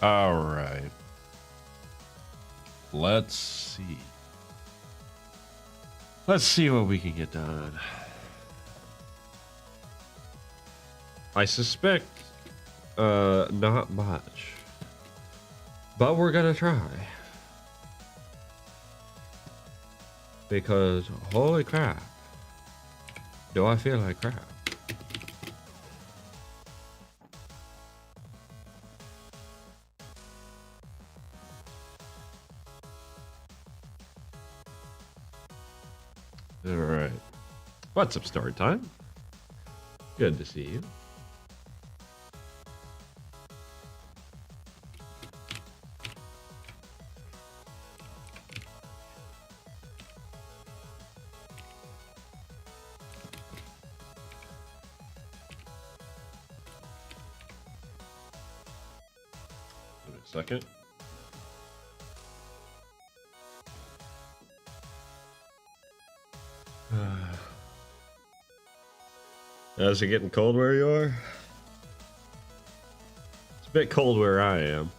All right. Let's see. Let's see what we can get done. I suspect not much. But we're gonna try. Because holy crap. Do I feel like crap? Alright. What's up, story time? Good to see you. Give me a second. Is it getting cold where you are? It's a bit cold where I am.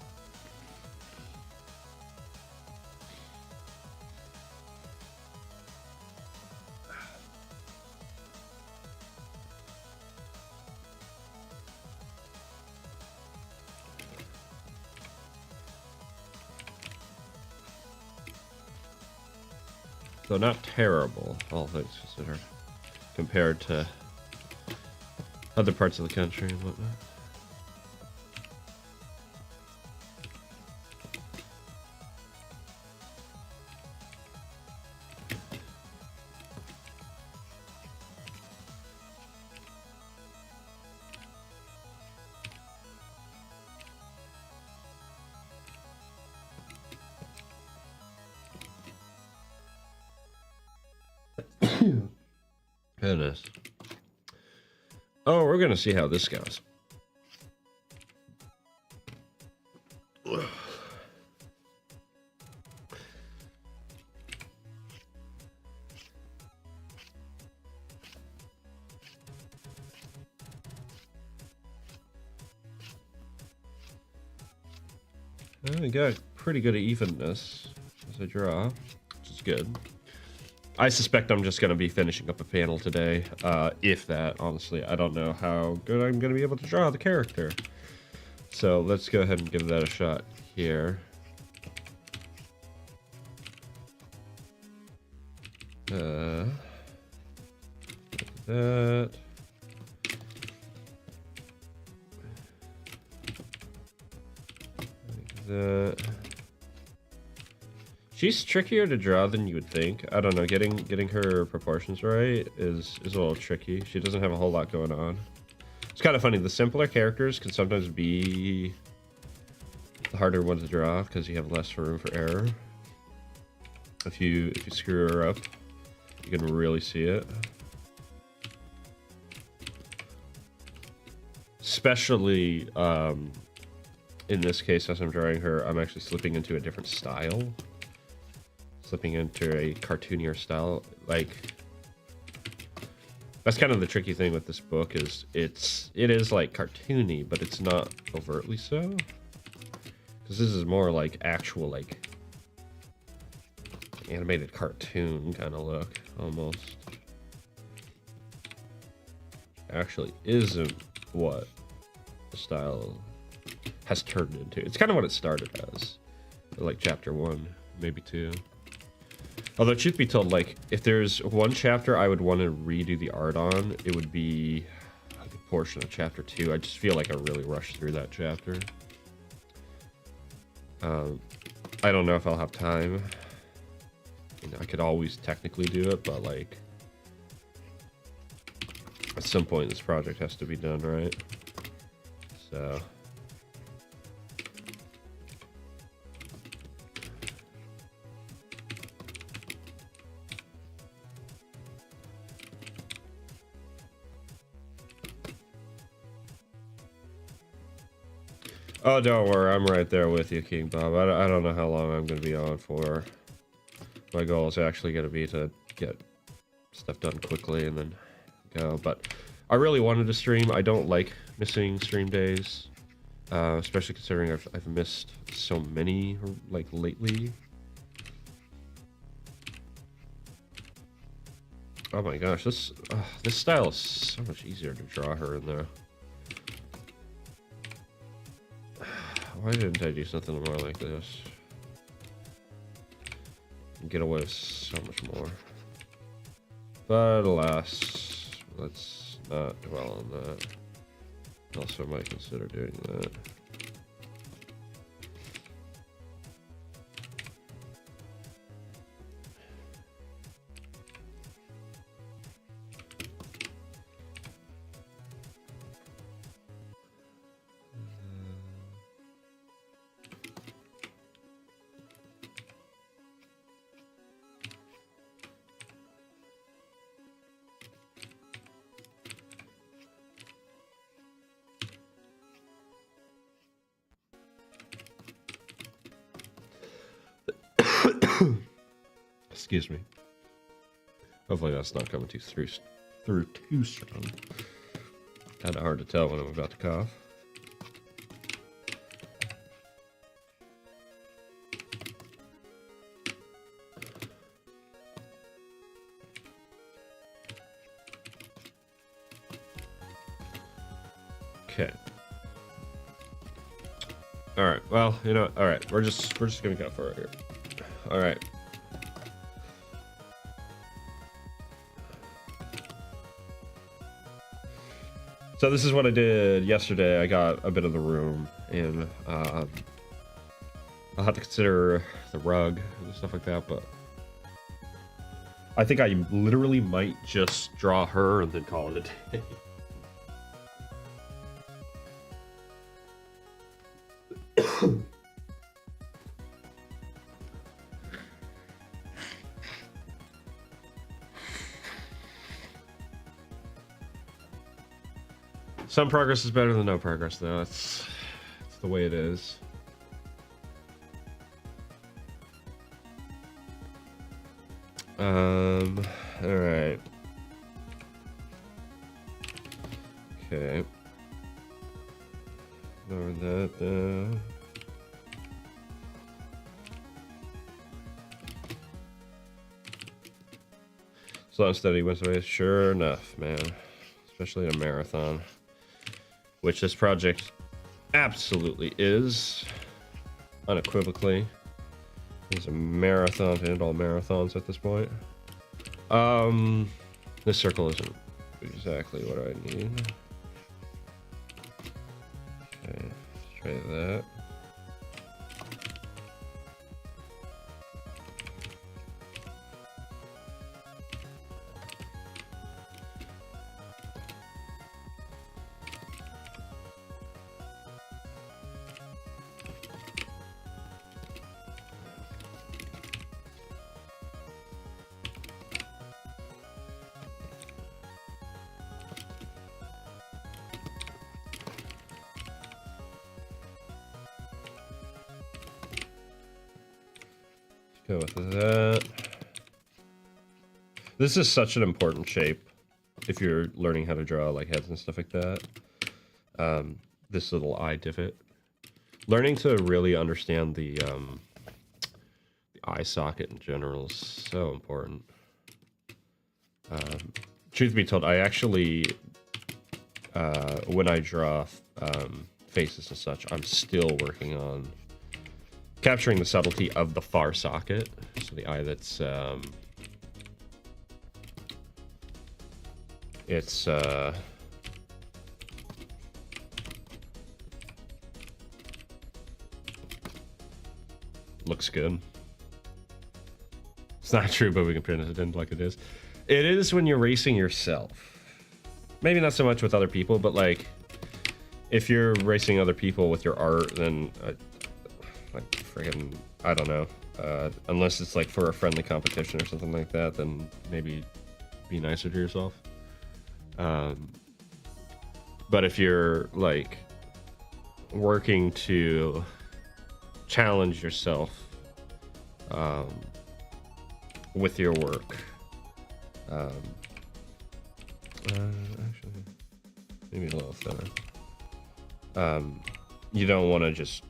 So not terrible, all things considered, compared to other parts of the country and whatnot. Goodness. Oh, we're gonna see how this goes. I got pretty good evenness as I draw, which is good. I suspect I'm just going to be finishing up a panel today, if that, honestly. I don't know how good I'm going to be able to draw the character. So let's go ahead and give that a shot here. Like that. Like that. She's trickier to draw than you would think. I don't know, getting her proportions right is a little tricky. She doesn't have a whole lot going on. It's kind of funny, the simpler characters can sometimes be the harder ones to draw because you have less room for error. If you screw her up, you can really see it. Especially in this case, as I'm drawing her, I'm actually slipping into a different style. Slipping into a cartoonier style. Like, that's kind of the tricky thing with this book, is it is like cartoony, but it's not overtly so, because this is more like actual like animated cartoon kind of look almost. Actually isn't what the style has turned into. It's kind of what it started as, like chapter 1, maybe 2. Although, truth be told, like, if there's one chapter I would want to redo the art on, it would be a good portion of chapter 2. I just feel like I really rushed through that chapter. I don't know if I'll have time. You know, I could always technically do it, but, like, at some point this project has to be done, right? So... Oh, don't worry, I'm right there with you, King Bob. I don't know how long I'm going to be on for. My goal is actually going to be to get stuff done quickly and then go. But I really wanted to stream. I don't like missing stream days. especially considering I've missed so many like lately. Oh my gosh, this style is so much easier to draw her in there. Why didn't I do something more like this? Get away with so much more. But alas, let's not dwell on that. Also might consider doing that. Excuse me. Hopefully that's not coming through too strong. Kind of hard to tell when I'm about to cough. Okay. All right. Well, you know. All right. We're just gonna go for it here. All right. So this is what I did yesterday. I got a bit of the room, and I'll have to consider the rug and stuff like that, but I think I literally might just draw her and then call it a day. Some progress is better than no progress, though. That's the way it is. All right. Okay. Lower that down. Slow and steady wins the race. Sure enough, man. Especially in a marathon. Which this project absolutely is. Unequivocally. It's a marathon to end all marathons at this point. This circle isn't exactly what I need. Okay, let's try that. Go with that. This is such an important shape if you're learning how to draw like heads and stuff like that. This little eye divot. Learning to really understand the eye socket in general is so important. Truth be told, I actually, when I draw faces and such, I'm still working on capturing the subtlety of the far socket, so the eye that's looks good. It's not true, but we can pretend like it is. It is when you're racing yourself. Maybe not so much with other people, but like if you're racing other people with your art, then like friggin', I don't know. Unless it's like for a friendly competition or something like that, then maybe be nicer to yourself. But if you're like working to challenge yourself with your work, actually, maybe a little thinner. you don't want to just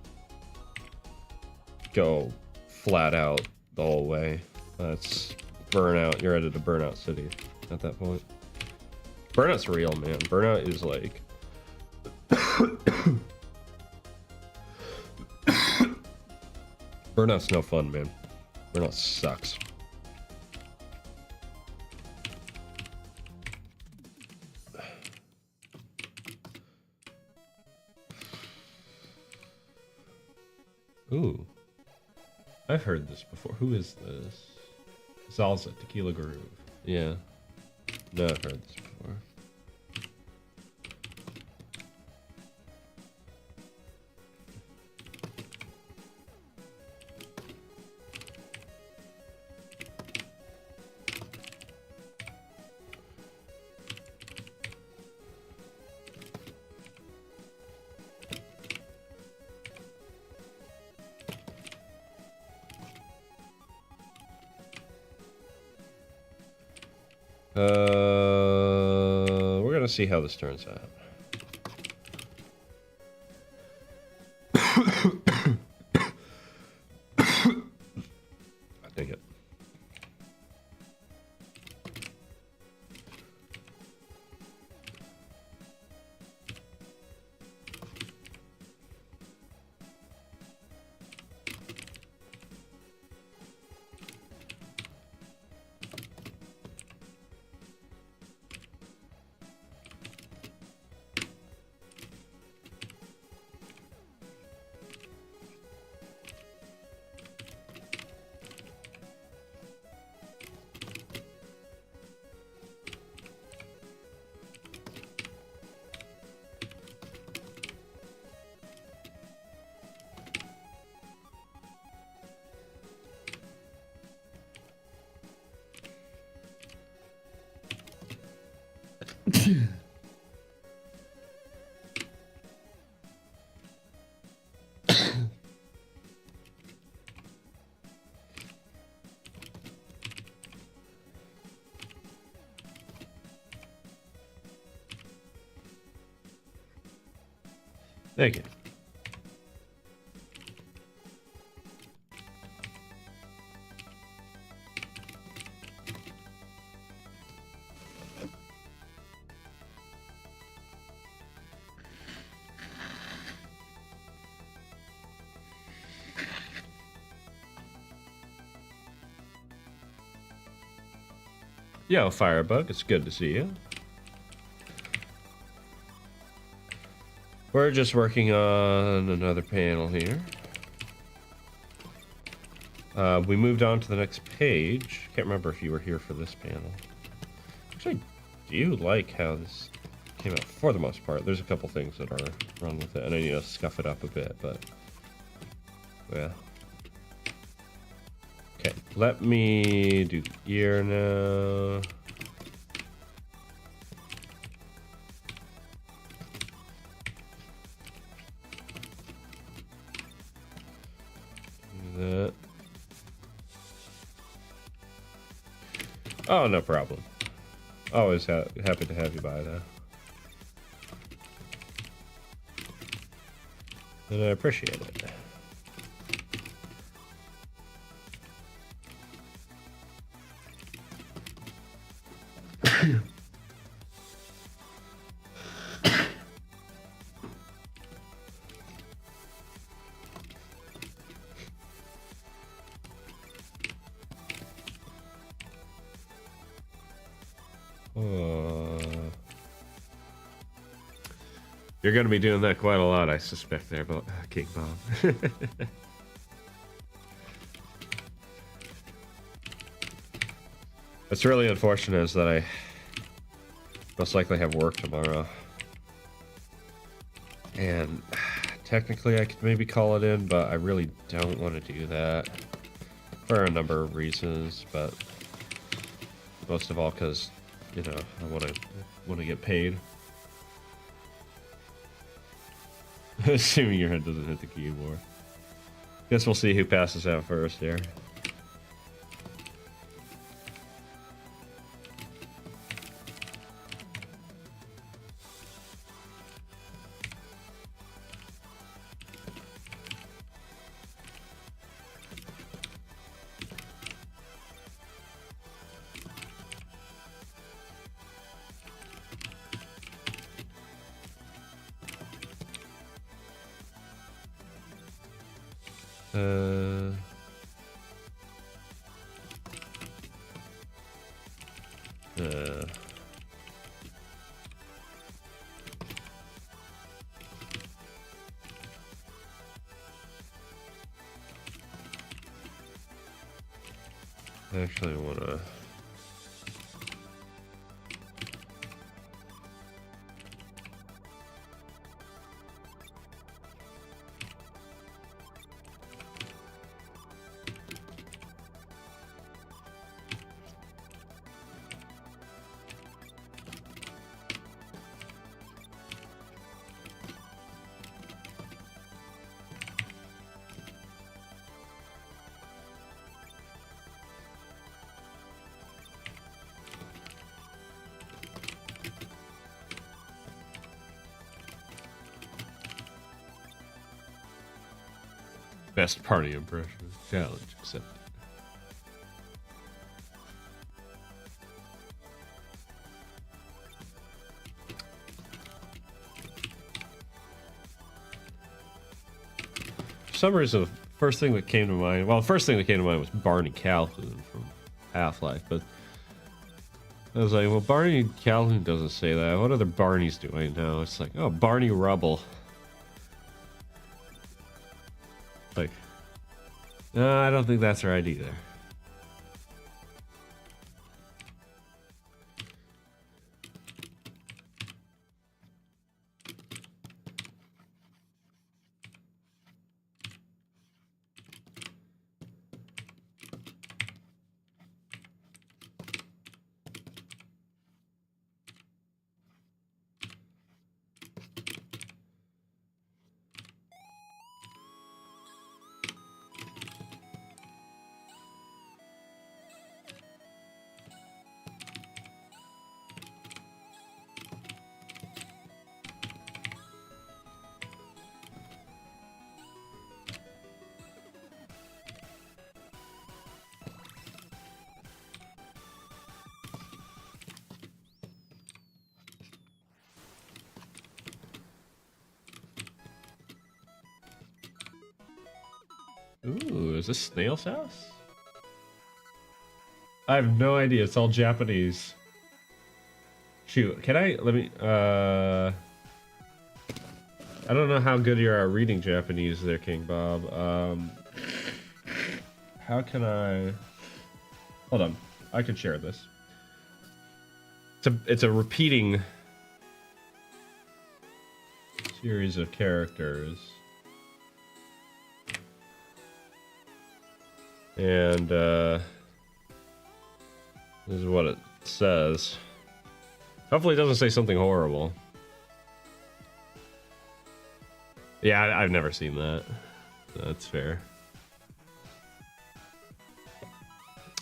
go flat out the whole way. That's burnout. You're at a burnout city at that point. Burnout's real, man. Burnout is like burnout's no fun, man. Burnout sucks. Ooh. I've heard this before. Who is this? Salsa, Tequila Groove. Yeah. No, I've heard this before. We're gonna see how this turns out. I think it. Thank you. Yo, Firebug, it's good to see you. We're just working on another panel here. We moved on to the next page. Can't remember if you were here for this panel. Actually, I do like how this came out for the most part. There's a couple things that are wrong with it, and I need to scuff it up a bit, but yeah. Okay, let me do the ear now. Do that. Oh, no problem. Always happy to have you by, though. And I appreciate it. You're going to be doing that quite a lot, I suspect, there, but King Bob. What's really unfortunate is that I most likely have work tomorrow. And technically I could maybe call it in, but I really don't want to do that for a number of reasons, but most of all because, you know, I want to get paid. Assuming your head doesn't hit the keyboard. Guess we'll see who passes out first here. Uh, uh, actually, I want to. Best party impression challenge accepted. For some reason, the first thing that came to mind, well, the first thing that came to mind was Barney Calhoun from Half-Life, but I was like, well, Barney Calhoun doesn't say that. What other Barneys do I know? It's like, oh, Barney Rubble. Like, no, I don't think that's right either. Ooh, is this Snail's house? I have no idea. It's all Japanese. Shoot, can I... Let me... I don't know how good you are at reading Japanese there, King Bob. How can I... Hold on. I can share this. It's a repeating series of characters. And, this is what it says. Hopefully it doesn't say something horrible. Yeah, I've never seen that. That's fair.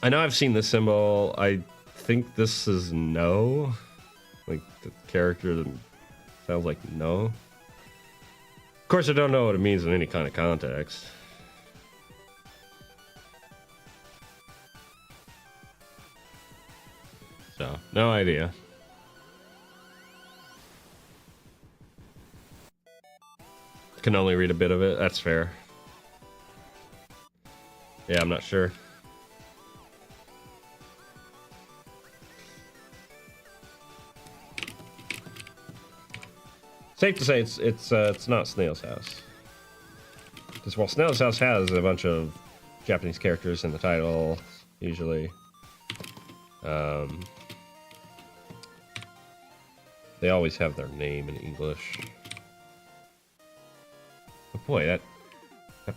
I know I've seen this symbol. I think this is no. Like, the character that sounds like no. Of course, I don't know what it means in any kind of context. So, no idea. Can only read a bit of it. That's fair. Yeah, I'm not sure. Safe to say it's not Snail's house. Because while Snail's house has a bunch of Japanese characters in the title, usually, they always have their name in English. Oh boy, that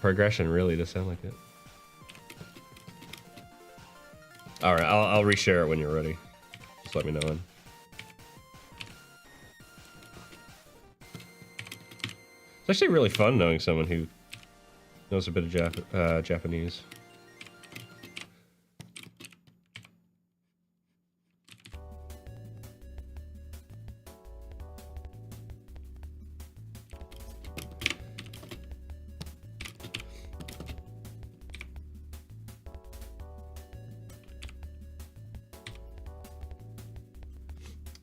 progression really does sound like it. All right, I'll reshare it when you're ready. Just let me know when. It's actually really fun knowing someone who knows a bit of Japanese.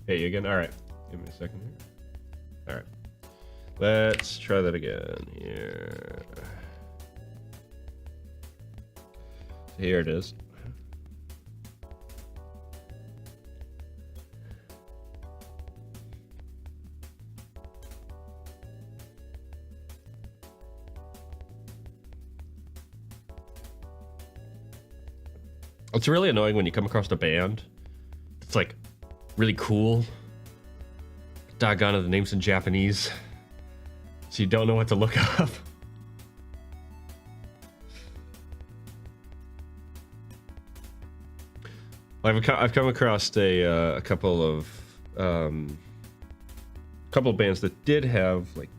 Hey, you again? Alright. Give me a second here. Alright. Let's try that again here. Here it is. It's really annoying when you come across a band. It's like really cool. Doggone it, the name's in Japanese. So you don't know what to look up. I've come across a couple of bands that did have, like,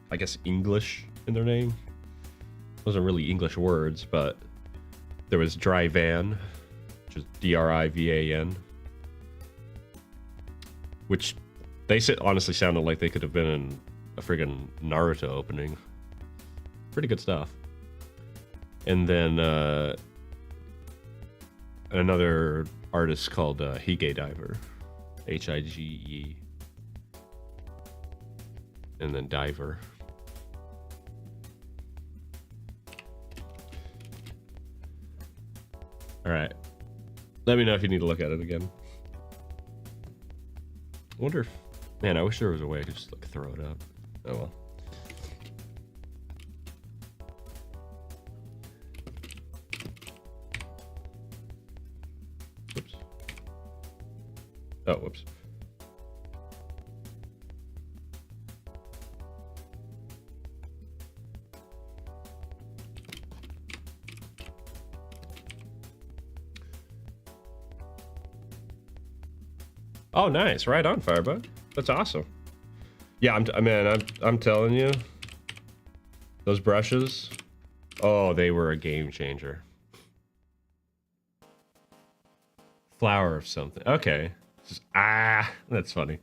I guess English in their name. Those aren't really English words, but there was Dry Van, which is Drivan, which they honestly sounded like they could have been in a friggin' Naruto opening. Pretty good stuff. And then another artist called Hige Diver, Hige, and then Diver. All right, let me know if you need to look at it again. I wonder if, man, I wish there was a way I could just like throw it up. Oh well. Whoops. Oh, whoops. Oh, nice. Right on, Firebug. That's awesome. Yeah, I'm telling you, those brushes, oh, they were a game changer. Flower of something. Okay. Just, that's funny.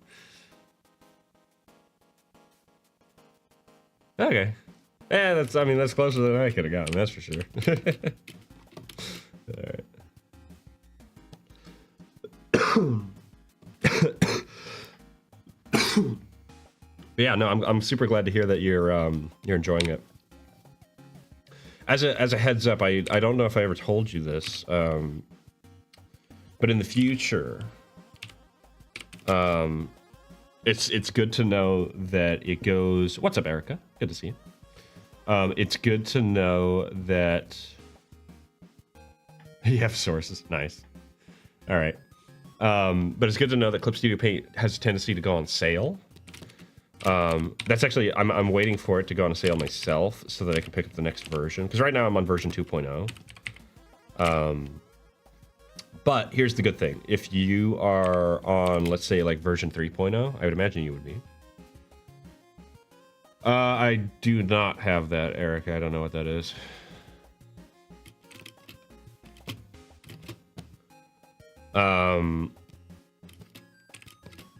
Okay. Yeah, that's closer than I could have gotten, that's for sure. All right. Yeah, no, I'm super glad to hear that you're enjoying it. As a heads up, I don't know if I ever told you this, but in the future, it's good to know that it goes. What's up, Erica? Good to see you. It's good to know that you have sources. Nice. All right. But it's good to know that Clip Studio Paint has a tendency to go on sale. That's actually, I'm waiting for it to go on sale myself so that I can pick up the next version. Because right now I'm on version 2.0. But here's the good thing. If you are on, let's say, like version 3.0, I would imagine you would be. I do not have that, Eric. I don't know what that is.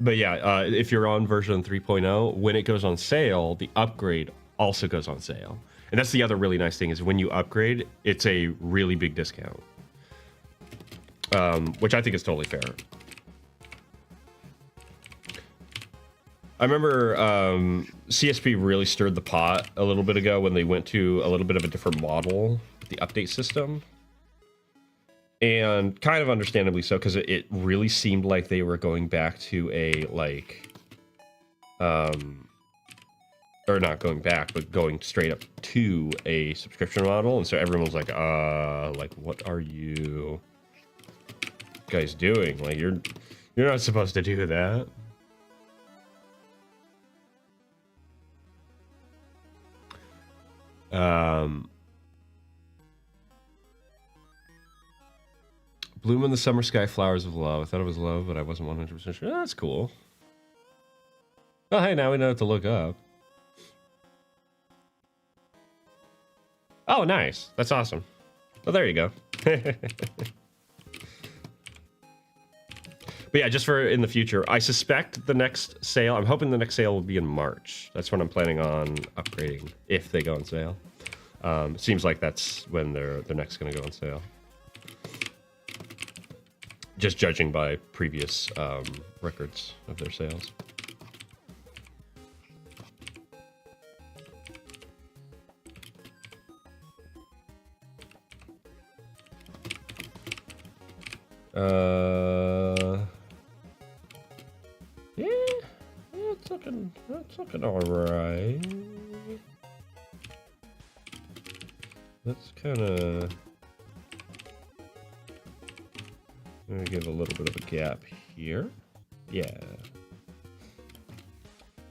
But yeah, if you're on version 3.0, when it goes on sale, the upgrade also goes on sale. And that's the other really nice thing is when you upgrade, it's a really big discount. Which I think is totally fair. I remember CSP really stirred the pot a little bit ago when they went to a little bit of a different model, the update system. And kind of understandably so, because it really seemed like they were going back to a, like, or not going back, but going straight up to a subscription model. And so everyone was like, what are you guys doing? Like, you're not supposed to do that. Bloom in the Summer Sky, Flowers of Love. I thought it was love, but I wasn't 100% sure. Oh, that's cool. Oh, hey, now we know what to look up. Oh, nice. That's awesome. Well, there you go. But yeah, just for in the future, I suspect the next sale, I'm hoping the next sale will be in March. That's when I'm planning on upgrading, if they go on sale. Seems like that's when they're next going to go on sale. Just judging by previous records of their sales. Yeah, it's looking all right. Let's kind of give a little bit of a gap here. Yeah.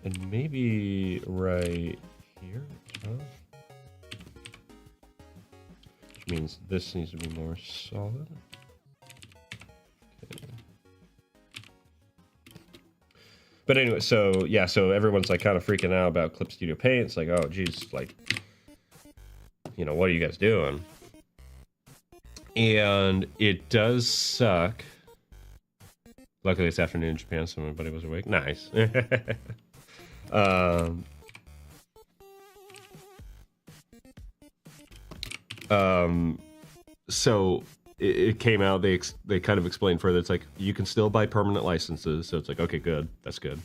And maybe right here. Which means this needs to be more solid. Okay. But anyway, so yeah, so everyone's like kind of freaking out about Clip Studio Paint. It's like, oh geez, like, you know, what are you guys doing? And it does suck. Luckily it's afternoon in Japan, so everybody was awake. Nice. So it came out, they kind of explained further. It's like, you can still buy permanent licenses. So it's like, okay, good. That's good.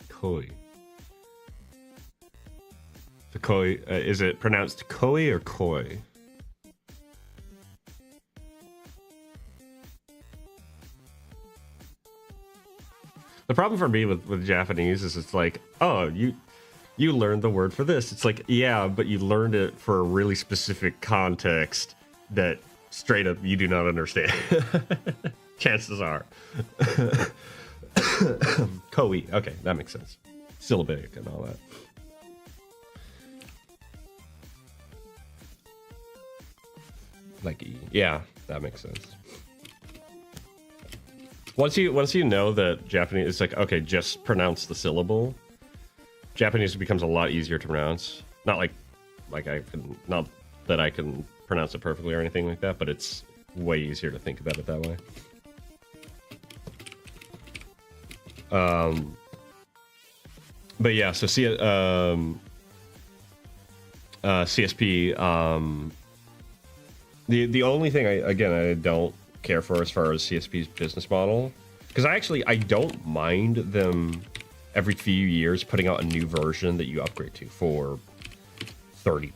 Koi. The koi, is it pronounced koi or koi? The problem for me with Japanese is it's like, oh, you learned the word for this. It's like, yeah, but you learned it for a really specific context that straight up you do not understand. Chances are. Koi. Okay, that makes sense. Syllabic and all that. Like E. Yeah, that makes sense. Once you know that Japanese, it's like, okay, just pronounce the syllable. Japanese becomes a lot easier to pronounce. Not like I can, not that I can pronounce it perfectly or anything like that, but it's way easier to think about it that way. But yeah, so CSP. The only thing I don't care for as far as CSP's business model, because I don't mind them every few years putting out a new version that you upgrade to for $30,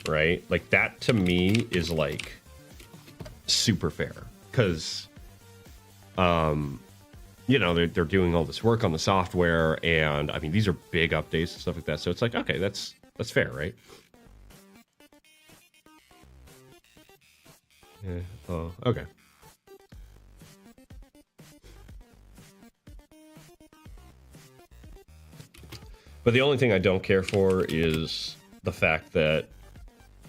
right? Like, that to me is like super fair, because you know, they're doing all this work on the software, and I mean, these are big updates and stuff like that, so it's like, okay, that's fair, right? Yeah. Oh, okay. But the only thing I don't care for is the fact that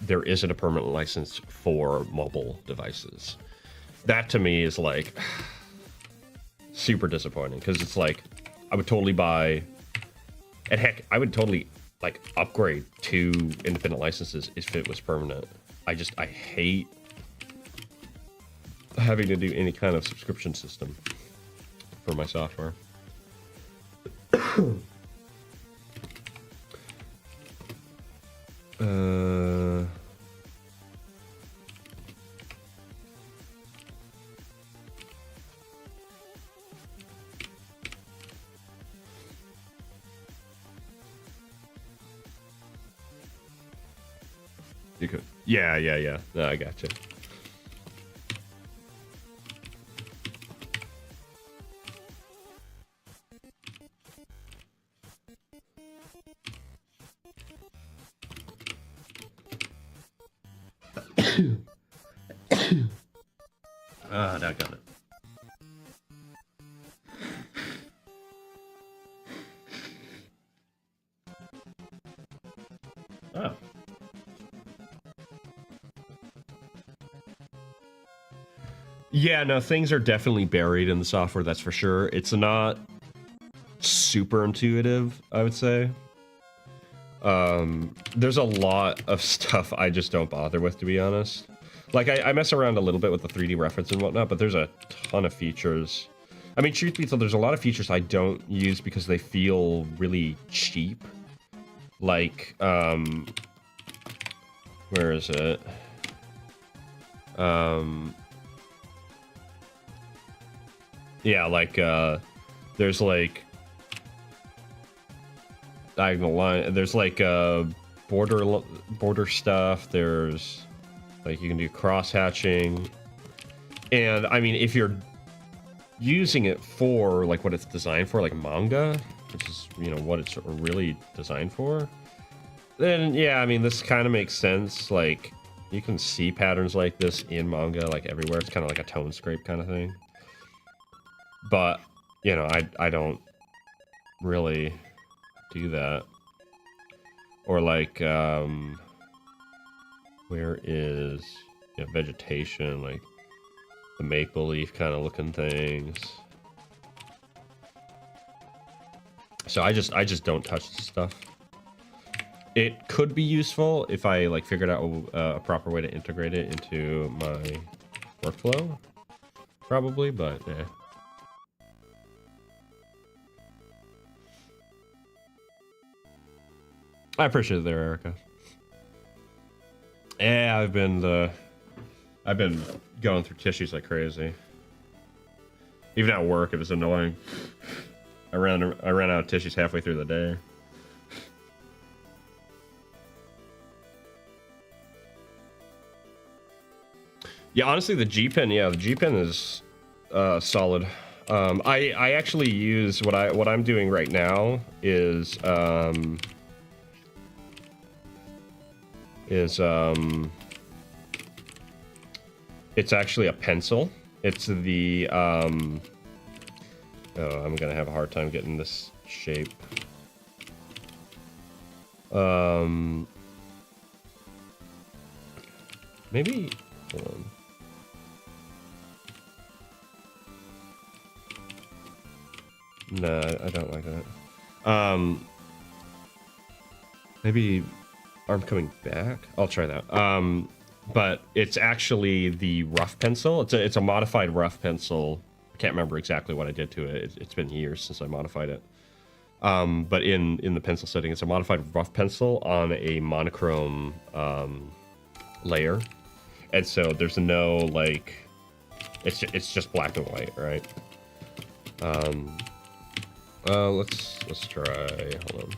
there isn't a permanent license for mobile devices. That to me is like super disappointing, because it's like, I would totally buy, and heck, I would totally like upgrade to independent licenses if it was permanent. I hate having to do any kind of subscription system for my software. You could, yeah. No, I gotcha. Now I got it. Oh. Yeah, no, things are definitely buried in the software, that's for sure. It's not super intuitive, I would say. There's a lot of stuff I just don't bother with, to be honest. Like, I mess around a little bit with the 3D reference and whatnot, but there's a ton of features. I mean, truth be told, there's a lot of features I don't use because they feel really cheap. Like, where is it? Yeah, like, there's like diagonal line, there's like border stuff. There's like you can do cross hatching, and I mean if you're using it for like what it's designed for, like manga, which is what it's really designed for, then yeah, I mean this kind of makes sense. Like you can see patterns like this in manga like everywhere. It's kind of like a tone scrape kind of thing. But I don't really do that. Or like where is vegetation, like the maple leaf kind of looking things. So I just don't touch this stuff. It could be useful if I like figured out a proper way to integrate it into my workflow, probably, but yeah. I appreciate it there, Erica. Yeah, I've been going through tissues like crazy. Even at work, it was annoying. I ran out of tissues halfway through the day. Yeah, honestly, the G pen is solid. I actually use what I'm doing right now is it's actually a pencil. It's the oh, I'm gonna have a hard time getting this shape. Maybe hold on. No, I don't like that. Maybe arm coming back. I'll try that. But it's actually the rough pencil. It's a modified rough pencil. I can't remember exactly what I did to it. It's been years since I modified it. But in the pencil setting, it's a modified rough pencil on a monochrome layer, and so there's no like, it's just black and white, right? Let's try. Hold on.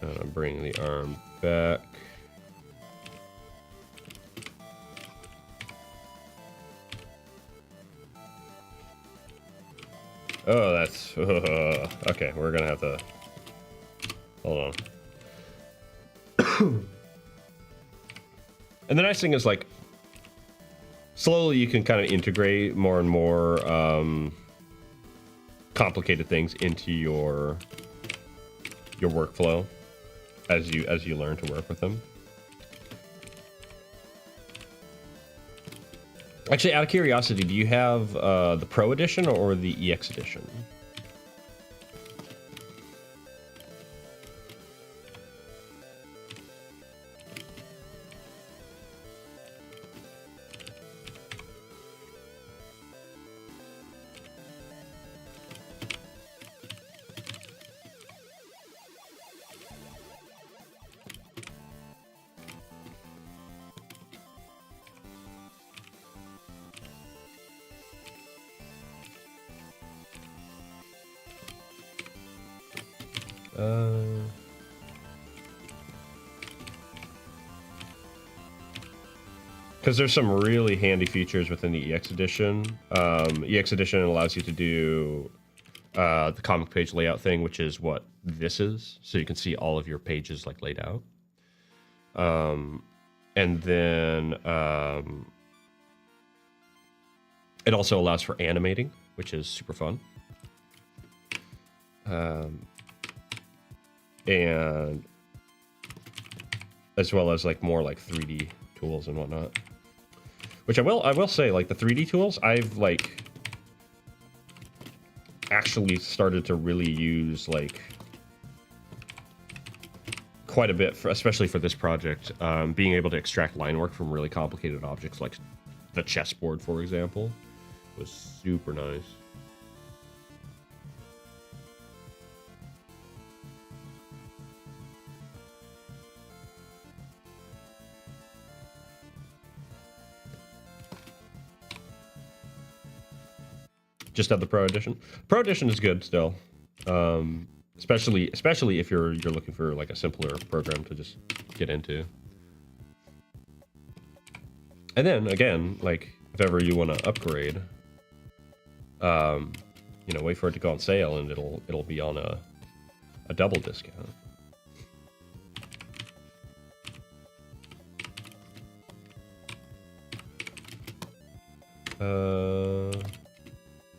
Kind of bring the arm back. Oh, that's okay. We're gonna have to hold on. And the nice thing is, like, slowly you can kind of integrate more and more complicated things into your workflow as you learn to work with them. Actually, out of curiosity, do you have the Pro Edition or the EX Edition? Because there's some really handy features within the EX Edition. EX Edition allows you to do the comic page layout thing, which is what this is. So you can see all of your pages like laid out. And then it also allows for animating, which is super fun. And as well as like more like 3D tools and whatnot. Which I will say, like the 3D tools, I've like actually started to really use like quite a bit, especially for this project. Being able to extract line work from really complicated objects, like the chessboard, for example, was super nice. Just have the Pro Edition. Pro Edition is good still. especially if you're looking for like a simpler program to just get into. And then again, like if ever you want to upgrade, you know, wait for it to go on sale, and it'll be on a double discount.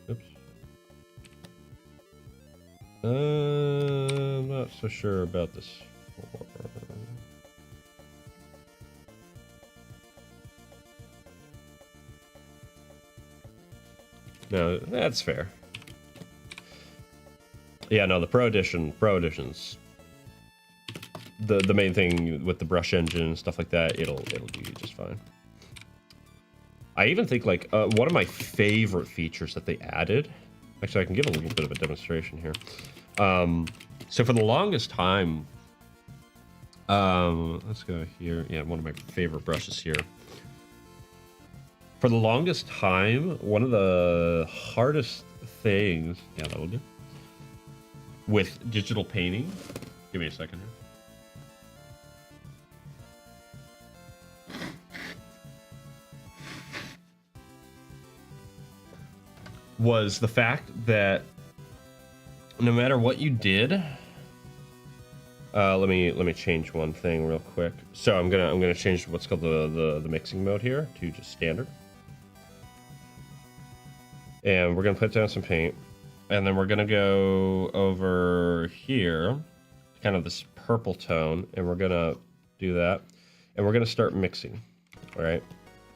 Oops. I'm not so sure about this. No, that's fair. Yeah, no, the Pro Edition's the main thing with the brush engine and stuff like that. It'll do you just fine. I even think like one of my favorite features that they added. Actually, I can give a little bit of a demonstration here. So for the longest time, let's go here. Yeah, one of my favorite brushes here. For the longest time, one of the hardest things, yeah, that will do, with digital painting. Give me a second here. Was the fact that no matter what you did, let me change one thing real quick. So I'm gonna change what's called the mixing mode here to just standard. And we're gonna put down some paint, and then we're gonna go over here, kind of this purple tone, and we're gonna do that, and we're gonna start mixing. All right,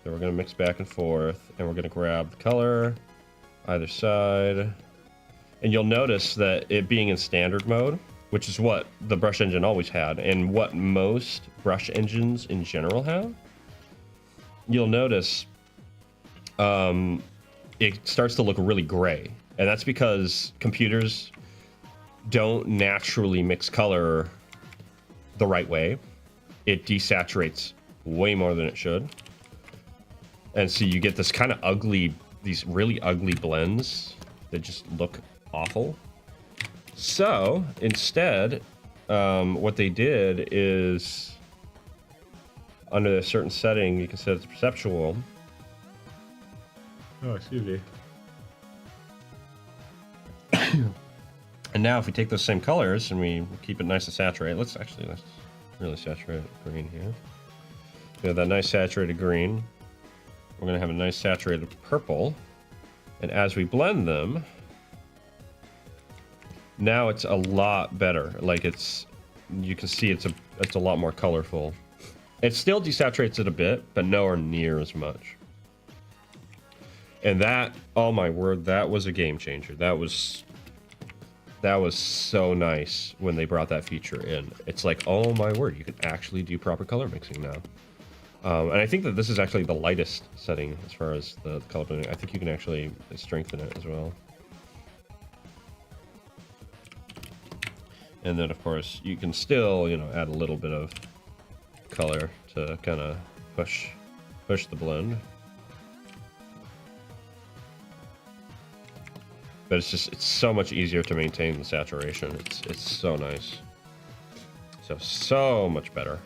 so we're gonna mix back and forth, and we're gonna grab the color either side, and you'll notice that it being in standard mode, which is what the brush engine always had, and what most brush engines in general have, you'll notice it starts to look really gray. And that's because computers don't naturally mix color the right way. It desaturates way more than it should. And so you get this kind of ugly, these really ugly blends that just look awful. So instead, what they did is, under a certain setting, you can set it to perceptual. Oh, excuse me. And now if we take those same colors and we keep it nice and saturated, let's really saturate green here. We have that nice saturated green. We're gonna have a nice saturated purple. And as we blend them, now it's a lot better. Like you can see it's a lot more colorful. It still desaturates it a bit, but nowhere near as much. And that, oh my word, that was a game changer. That was so nice when they brought that feature in. It's like, oh my word, you can actually do proper color mixing now. And I think that this is actually the lightest setting as far as the color blending. I think you can actually strengthen it as well. And then of course you can still, you know, add a little bit of color to kind of push the blend. But it's so much easier to maintain the saturation. It's so nice. So much better.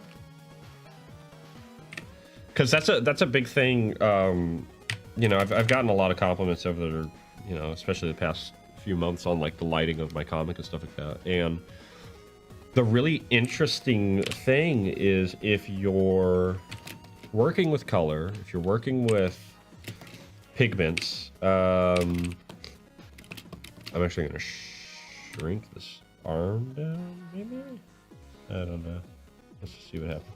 Because that's a big thing. You know, I've gotten a lot of compliments over the, you know, especially the past few months on like the lighting of my comic and stuff like that. And the really interesting thing is if you're working with color, if you're working with pigments, I'm actually going to shrink this arm down, maybe? I don't know. Let's just see what happens.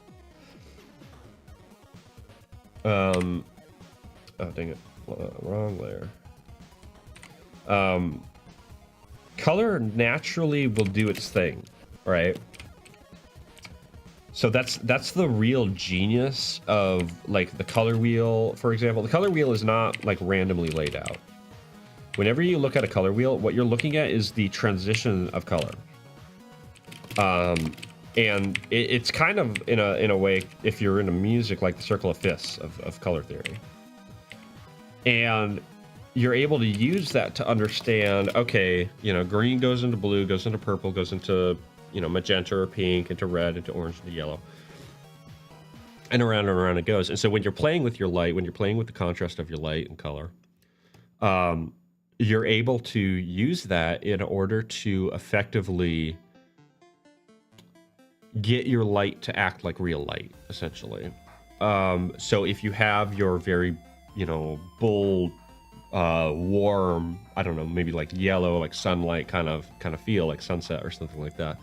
Oh, dang it. Wrong layer. Color naturally will do its thing, right? So that's the real genius of, like, the color wheel, for example. The color wheel is not, like, randomly laid out. Whenever you look at a color wheel, what you're looking at is the transition of color. And it's kind of, in a way, if you're into music, like the circle of fifths of color theory. And you're able to use that to understand, okay, you know, green goes into blue, goes into purple, goes into, you know, magenta or pink, into red, into orange, into yellow. And around it goes. And so when you're playing with your light, when you're playing with the contrast of your light and color, you're able to use that in order to effectively get your light to act like real light, essentially. So if you have your very, you know, bold, warm, I don't know, maybe like yellow, like sunlight kind of feel, like sunset or something like that,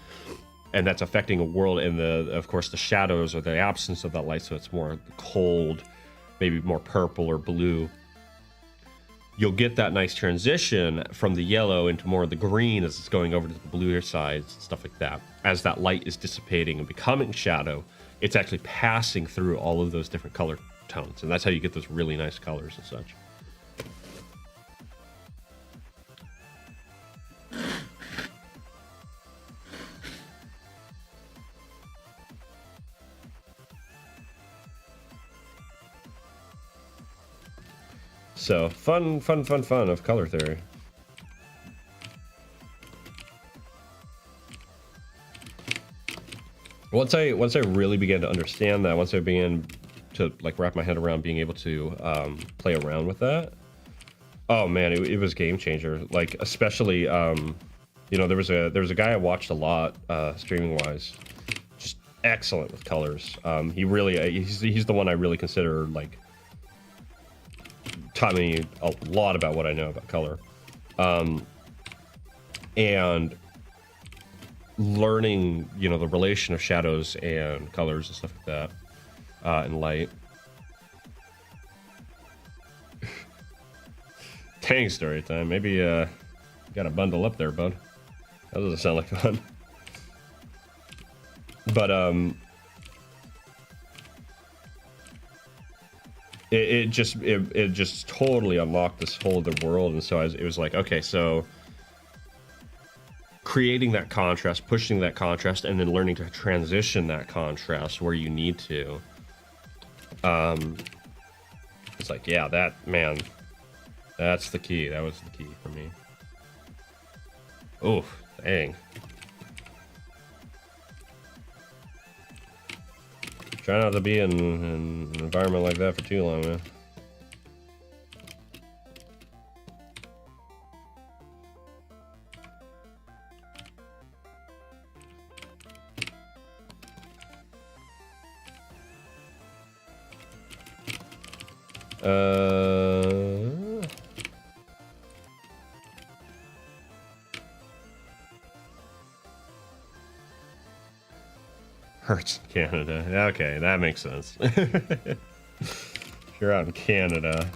and that's affecting a world, and of course the shadows or the absence of that light, so it's more cold, maybe more purple or blue. You'll get that nice transition from the yellow into more of the green as it's going over to the bluer sides and stuff like that. As that light is dissipating and becoming shadow, it's actually passing through all of those different color tones, and that's how you get those really nice colors and such. So fun of color theory. Once I really began to understand that, once I began to like wrap my head around being able to play around with that, oh man, it was a game changer. Like especially, you know, there was a guy I watched a lot streaming wise, just excellent with colors. He really he's the one I really consider like taught me a lot about what I know about color, and learning, you know, the relation of shadows and colors and stuff like that, and light. Dang, story time. Maybe gotta bundle up there, bud. That doesn't sound like fun. But it just totally unlocked this whole other world, and so it was like, okay, so creating that contrast, pushing that contrast, and then learning to transition that contrast where you need to. It's like, yeah, that, man, that's the key. That was the key for me. Oh, dang. Try not to be in an environment like that for too long, man. Hurts in Canada. Okay, that makes sense. If you're out in Canada.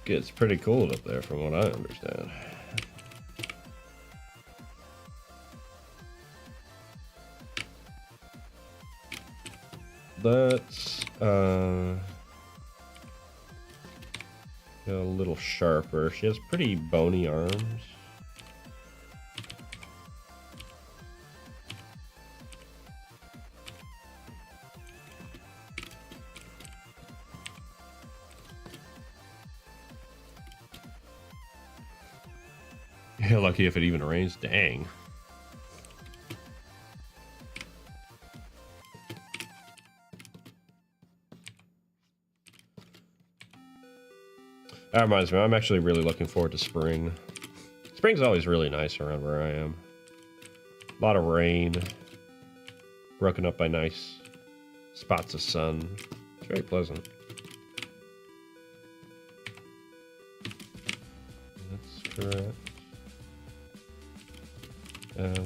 Gets pretty cold up there from what I understand. Let's a little sharper. She has pretty bony arms. Yeah, lucky if it even rains. Dang. That reminds me, I'm actually really looking forward to spring. Spring's always really nice around where I am. A lot of rain, broken up by nice spots of sun. It's very pleasant. That's correct. Let's...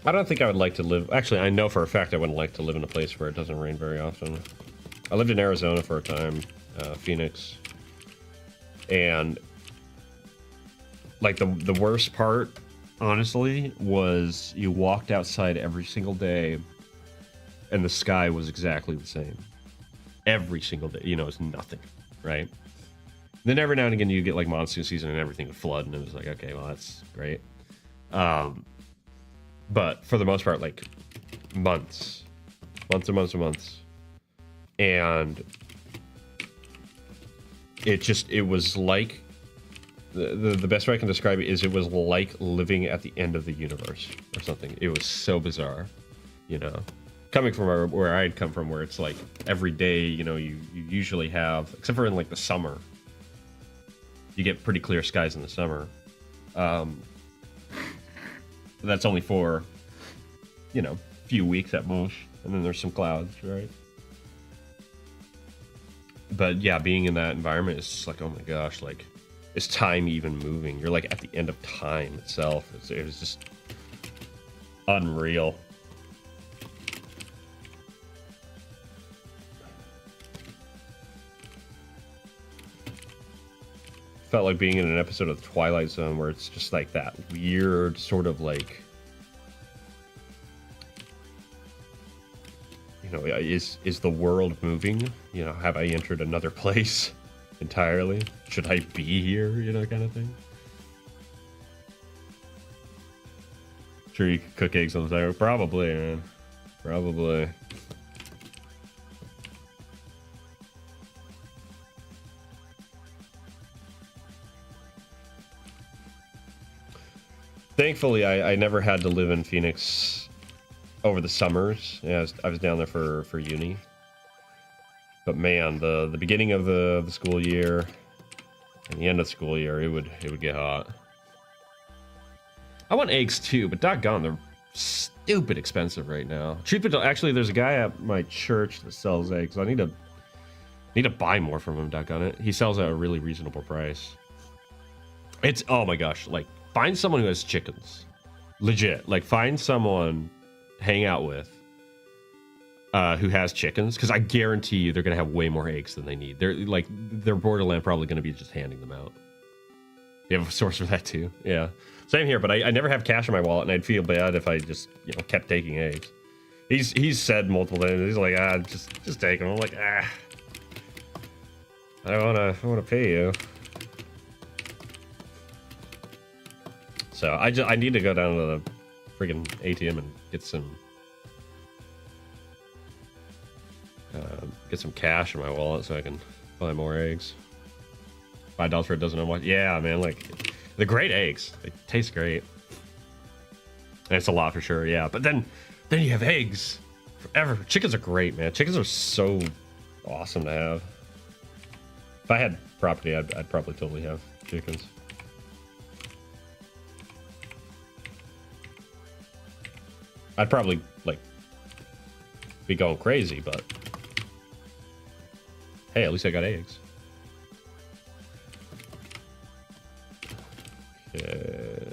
I don't think I would like to live... Actually, I know for a fact I wouldn't like to live in a place where it doesn't rain very often. I lived in Arizona for a time, Phoenix. And, like, the worst part, honestly, was you walked outside every single day and the sky was exactly the same. Every single day. You know, it's nothing, right? Then every now and again you get, like, monsoon season and everything would flood, and it was like, okay, well, that's great. But for the most part, like, months and months and months. And it was like, the best way I can describe it is it was like living at the end of the universe or something. It was so bizarre, you know? Coming from where I'd come from, where it's like every day, you know, you usually have, except for in like the summer, you get pretty clear skies in the summer. That's only for, you know, a few weeks at most, and then there's some clouds, right? But yeah, being in that environment is just like, oh my gosh, like, is time even moving? You're like at the end of time itself. It was just unreal. Felt like being in an episode of The Twilight Zone where it's just like that weird sort of like, you know, is the world moving? You know, have I entered another place entirely? Should I be here? You know, kind of thing. Sure, you could cook eggs on the side. Probably, man. Probably. Thankfully, I never had to live in Phoenix over the summers. Yeah, I was down there for uni. But man, the beginning of the school year and the end of the school year, it would get hot. I want eggs too, but doggone, they're stupid expensive right now. Actually, there's a guy at my church that sells eggs. I need to buy more from him, doggone it. He sells at a really reasonable price. It's, oh my gosh, like, find someone who has chickens. Legit. Like, find someone to hang out with who has chickens, because I guarantee you they're going to have way more eggs than they need. They're borderland probably going to be just handing them out. You have a source for that too? Yeah. Same here, but I never have cash in my wallet, and I'd feel bad if I just, you know, kept taking eggs. He's said multiple times, he's like, just take them. I'm like, I don't wanna pay you. So I need to go down to the friggin' ATM and get some cash in my wallet so I can buy more eggs. $5 for a dozen of what? Yeah, man, like, they're great eggs. They taste great. And it's a lot for sure, yeah. But then you have eggs forever. Chickens are great, man. Chickens are so awesome to have. If I had property, I'd probably totally have chickens. I'd probably, like, be going crazy, but hey, at least I got eggs. Okay.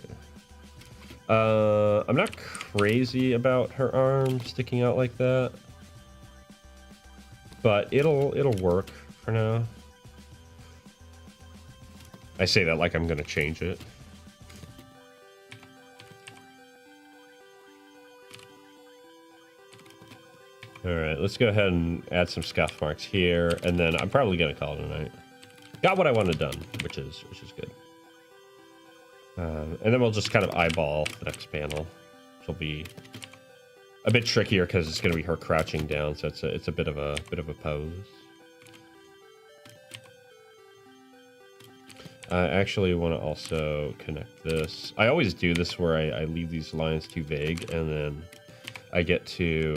I'm not crazy about her arm sticking out like that, but it'll work for now. I say that like I'm gonna change it. Alright, let's go ahead and add some scuff marks here, and then I'm probably gonna call it a night. Got what I wanted done, which is good. And then we'll just kind of eyeball the next panel, which will be a bit trickier because it's gonna be her crouching down, so it's a bit of a pose. I actually want to also connect this. I always do this where I leave these lines too vague, and then I get to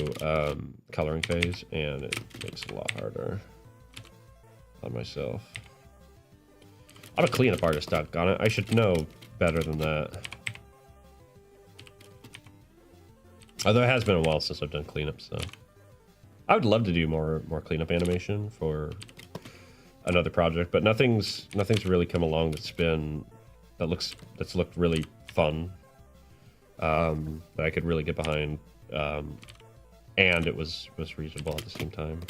coloring phase, and it makes it a lot harder on myself. I'm a cleanup artist, doggone it. I should know better than that. Although it has been a while since I've done cleanups, so I would love to do more cleanup animation for another project, but nothing's really come along that's looked really fun. that I could really get behind, and it was reasonable at the same time.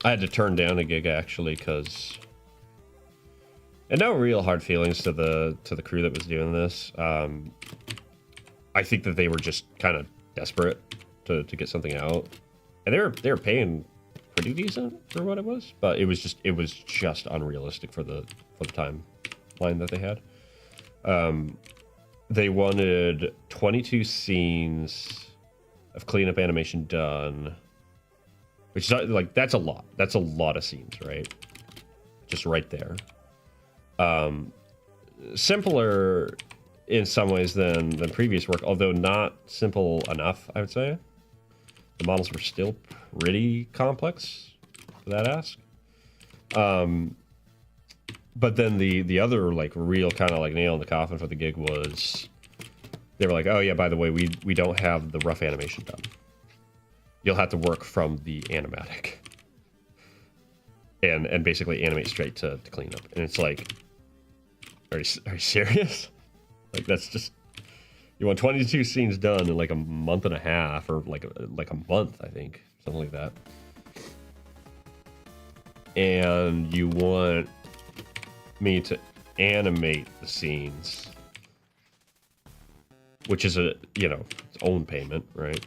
I had to turn down a gig actually because, and no real hard feelings to the crew that was doing this. I think that they were just kind of desperate to get something out, and they were paying pretty decent for what it was, but it was just unrealistic for the timeline that they had. They wanted 22 scenes of cleanup animation done. Which is like, that's a lot. That's a lot of scenes, right? Just right there. Simpler in some ways than previous work, although not simple enough, I would say. The models were still pretty complex for that ask. But then the other like real kind of like nail in the coffin for the gig was they were like, oh yeah, by the way, we don't have the rough animation done. You'll have to work from the animatic and basically animate straight to clean up. And it's like, are you serious? Like, that's just, you want 22 scenes done in like a month and a half, or like a month, I think, something like that. And you want me to animate the scenes, which is its own payment, right?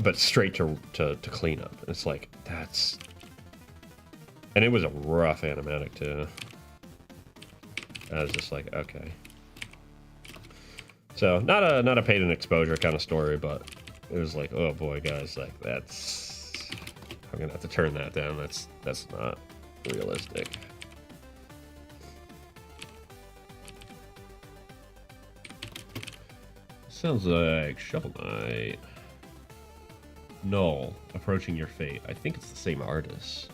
But straight to clean up. It's like, that's... And it was a rough animatic, too. I was just like, okay. So, not a paid and exposure kind of story, but it was like, oh boy, guys, like, that's... I'm gonna have to turn that down. That's not realistic. Sounds like Shovel Knight. No, Approaching Your Fate. I think it's the same artist.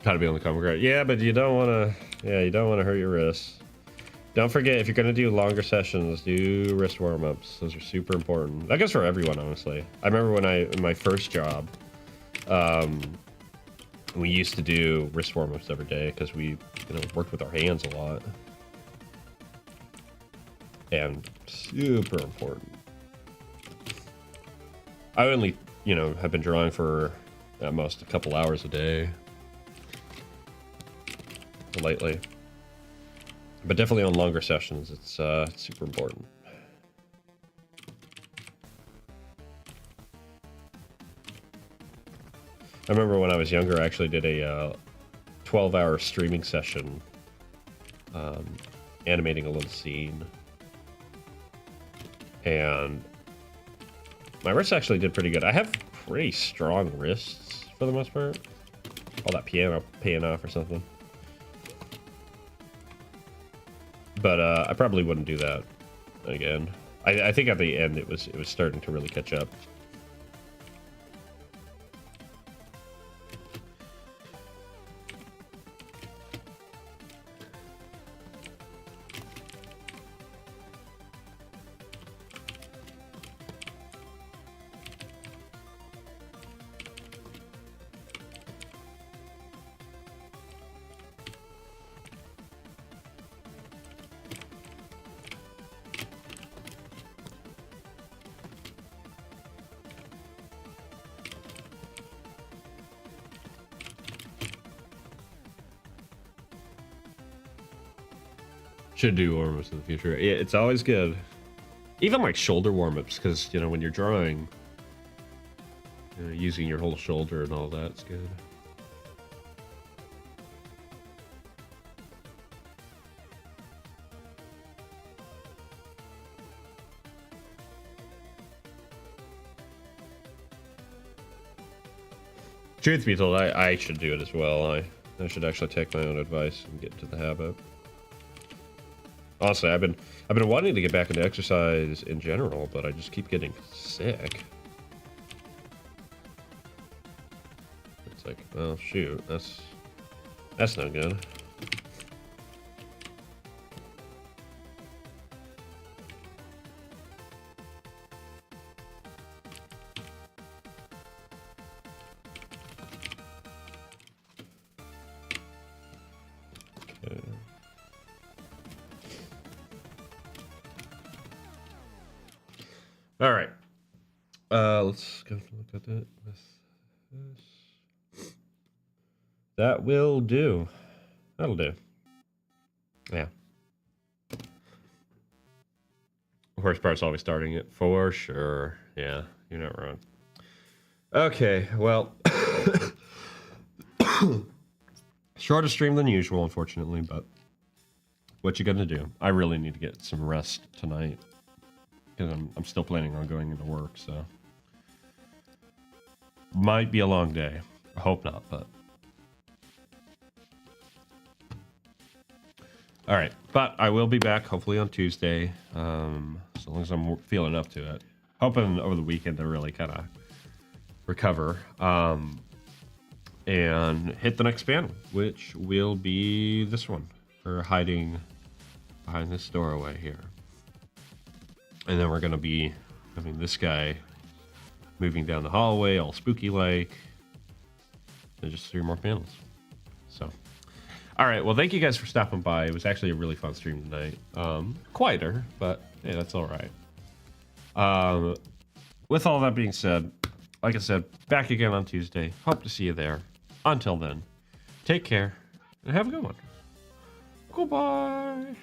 Gotta be on the comic card. Yeah, but you don't want to. Yeah, you don't want to hurt your wrists. Don't forget, if you're going to do longer sessions, do wrist warm-ups. Those are super important. That goes for everyone, honestly. I remember when in my first job, we used to do wrist warm-ups every day because we, worked with our hands a lot. And super important. I only, have been drawing for at most a couple hours a day lately. But definitely on longer sessions, it's super important. I remember when I was younger, I actually did a 12-hour streaming session animating a little scene. And my wrists actually did pretty good. I have pretty strong wrists for the most part. All that piano paying off or something. But I probably wouldn't do that again. I think at the end it was starting to really catch up. Should do warm-ups in the future. Yeah, it's always good. Even like shoulder warm-ups, because, when you're drawing, using your whole shoulder and all that's good. Truth be told, I should do it as well. I should actually take my own advice and get into the habit. Honestly, I've been wanting to get back into exercise in general, but I just keep getting sick. It's like, well, shoot, that's no good. Okay. All right. Let's go look at it with this. That will do. That'll do. Yeah. The worst part's always starting it, for sure. Yeah, you're not wrong. Okay, well, shorter stream than usual, unfortunately, but what you gonna do? I really need to get some rest tonight because I'm still planning on going into work, so might be a long day. I hope not, but all right. But I will be back hopefully on Tuesday, as long as I'm feeling up to it. Hoping over the weekend to really kind of recover and hit the next panel, which will be this one for hiding behind this doorway here. And then we're going to be having this guy moving down the hallway, all spooky-like. And just 3 more panels. So, all right. Well, thank you guys for stopping by. It was actually a really fun stream tonight. Quieter, but hey, that's all right. With all that being said, like I said, back again on Tuesday. Hope to see you there. Until then, take care and have a good one. Goodbye.